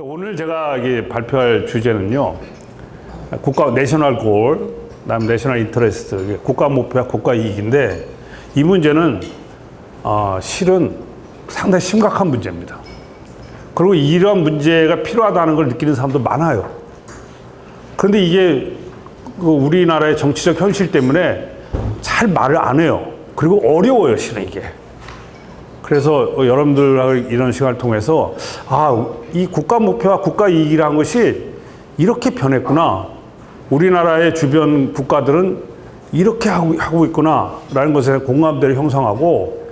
오늘 제가 발표할 주제는요, 국가 내셔널 골, 그다음 내셔널 인터레스트, 국가 목표와 국가 이익인데 이 문제는 실은 상당히 심각한 문제입니다. 그리고 이러한 문제가 필요하다는 걸 느끼는 사람도 많아요. 그런데 이게 우리나라의 정치적 현실 때문에 잘 말을 안 해요. 그리고 어려워요, 실은 이게. 그래서 여러분들하고 이런 시간을 통해서 이 국가 목표와 국가 이익이라는 것이 이렇게 변했구나. 우리나라의 주변 국가들은 이렇게 하고 있구나라는 것에 공감대를 형성하고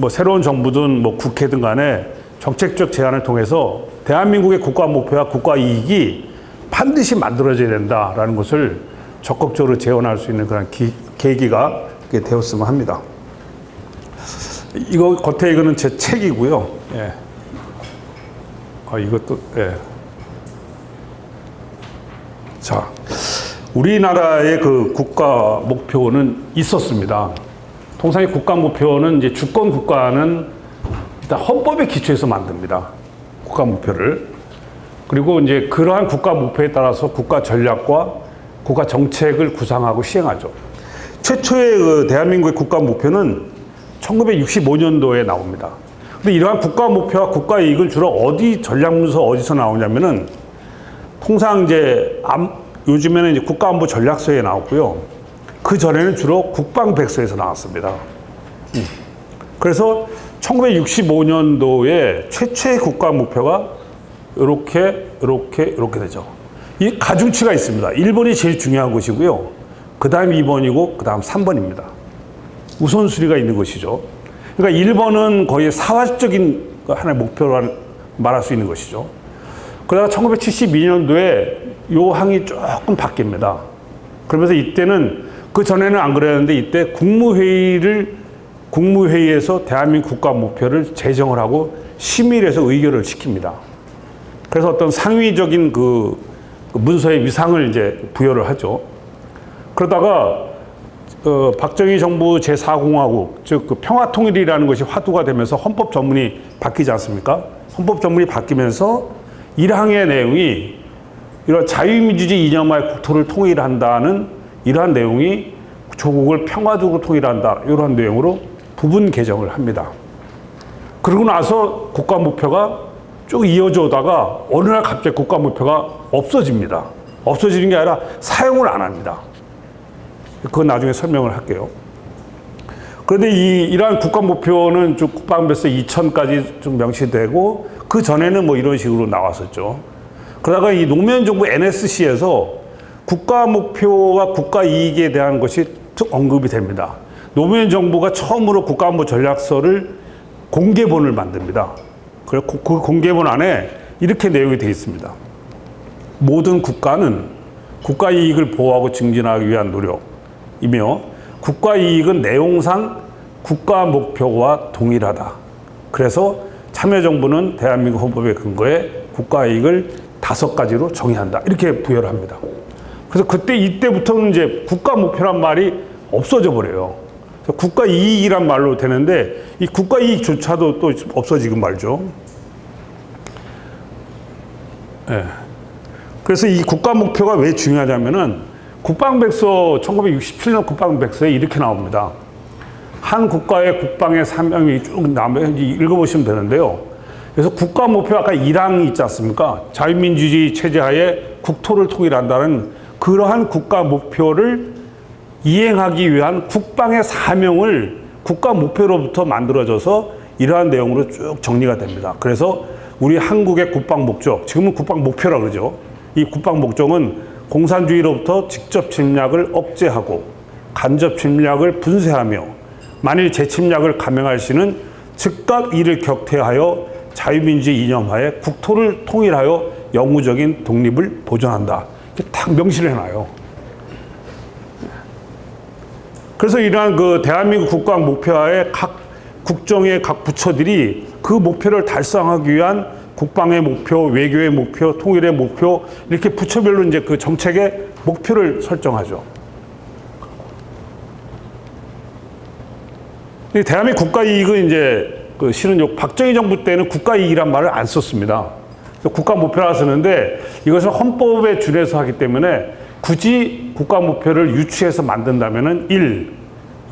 새로운 정부든 국회든 간에 정책적 제안을 통해서 대한민국의 국가 목표와 국가 이익이 반드시 만들어져야 된다라는 것을 적극적으로 재현할 수 있는 그런 계기가 되었으면 합니다. 이거 겉에 이거는 제 책이고요. 예. 이것도 예. 자, 우리나라의 그 국가 목표는 있었습니다. 통상 국가 목표는 이제 주권 국가는 일단 헌법에 기초해서 만듭니다. 국가 목표를. 그리고 이제 그러한 국가 목표에 따라서 국가 전략과 국가 정책을 구상하고 시행하죠. 최초의 그 대한민국의 국가 목표는 1965년도에 나옵니다. 근데 이러한 국가 목표와 국가 이익은 주로 전략문서 어디서 나오냐면은 통상 이제 요즘에는 이제 국가안보 전략서에 나왔고요. 그 전에는 주로 국방백서에서 나왔습니다. 그래서 1965년도에 최초의 국가 목표가 이렇게 되죠. 이 가중치가 있습니다. 1번이 제일 중요한 것이고요. 그 다음 2번이고 그 다음 3번입니다. 우선순위가 있는 것이죠. 그러니까 1번은 거의 사활적인 하나의 목표로 말할 수 있는 것이죠. 그러다가 1972년도에 요 항이 조금 바뀝니다. 그러면서 이때는 그 전에는 안 그랬는데 이때 국무회의에서 대한민국 국가 목표를 제정을 하고 심의를 해서 의결을 시킵니다. 그래서 어떤 상위적인 그 문서의 위상을 이제 부여를 하죠. 그러다가 박정희 정부 제4공화국, 즉 평화통일이라는 것이 화두가 되면서 헌법 전문이 바뀌지 않습니까? 헌법 전문이 바뀌면서 1항의 내용이 이런 자유민주주의 이념하에 국토를 통일한다는 이러한 내용이 조국을 평화적으로 통일한다, 이러한 내용으로 부분 개정을 합니다. 그러고 나서 국가 목표가 쭉 이어져 오다가 어느 날 갑자기 국가 목표가 없어집니다. 없어지는 게 아니라 사용을 안 합니다. 그건 나중에 설명을 할게요. 그런데 이러한 국가 목표는 쭉 국방백서 2000까지 좀 명시되고 그 전에는 이런 식으로 나왔었죠. 그러다가 이 노무현 정부 NSC에서 국가 목표와 국가 이익에 대한 것이 쭉 언급이 됩니다. 노무현 정부가 처음으로 국가안보 전략서를 공개본을 만듭니다. 그리고 그 공개본 안에 이렇게 내용이 되어 있습니다. 모든 국가는 국가 이익을 보호하고 증진하기 위한 노력이며 국가 이익은 내용상 국가 목표와 동일하다. 그래서 참여정부는 대한민국 헌법에 근거해 국가 이익을 5가지로 정의한다. 이렇게 부여를 합니다. 그래서 이때부터는 이제 국가 목표란 말이 없어져 버려요. 국가 이익이란 말로 되는데 이 국가 이익조차도 또 없어지고 말죠. 네. 그래서 이 국가 목표가 왜 중요하냐면은 국방백서 1967년 국방백서에 이렇게 나옵니다. 한 국가의 국방의 사명이 쭉 나오면 읽어보시면 되는데요. 그래서 국가 목표 아까 1항이 있지 않습니까? 자유민주주의 체제하에 국토를 통일한다는 그러한 국가 목표를 이행하기 위한 국방의 사명을 국가 목표로부터 만들어져서 이러한 내용으로 쭉 정리가 됩니다. 그래서 우리 한국의 국방 목적, 지금은 국방 목표라 그러죠. 이 국방 목적은 공산주의로부터 직접 침략을 억제하고 간접 침략을 분쇄하며 만일 재침략을 감행할 시는 즉각 이를 격퇴하여 자유민주주의 이념하에 국토를 통일하여 영구적인 독립을 보존한다. 이렇게 딱 명시를 해놔요. 그래서 이러한 그 대한민국 국방 목표하에 각 국정의 각 부처들이 그 목표를 달성하기 위한 국방의 목표, 외교의 목표, 통일의 목표 이렇게 부처별로 이제 그 정책의 목표를 설정하죠. 대한민국 국가 이익은 이제 실은 박정희 정부 때는 국가 이익이란 말을 안 썼습니다. 국가 목표라 쓰는데 이것을 헌법에 준해서 하기 때문에 굳이 국가 목표를 유추해서 만든다면은 1,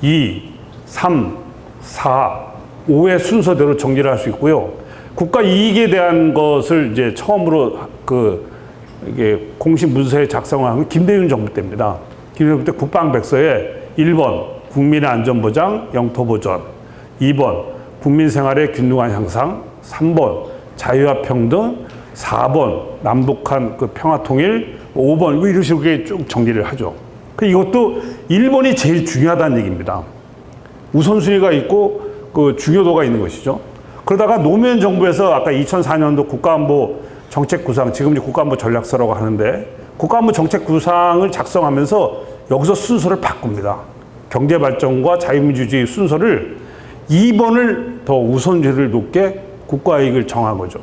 2, 3, 4, 5의 순서대로 정리를 할 수 있고요. 국가 이익에 대한 것을 이제 처음으로 이게 공식 문서에 작성을 한 건 김대중 정부 때입니다. 김대중 때 국방백서에 1번 국민의 안전보장, 영토보전, 2번 국민 생활의 균등한 향상, 3번 자유와 평등, 4번 남북한 평화통일, 5번 이런 식으로 쭉 정리를 하죠. 이것도 1번이 제일 중요하다는 얘기입니다. 우선순위가 있고 중요도가 있는 것이죠. 그러다가 노무현 정부에서 아까 2004년도 국가안보 정책 구상, 지금 이제 국가안보 전략서라고 하는데 국가안보 정책 구상을 작성하면서 여기서 순서를 바꿉니다. 경제발전과 자유민주주의 순서를 2번을 더 우선순위를 높게 국가이익을 정한 거죠.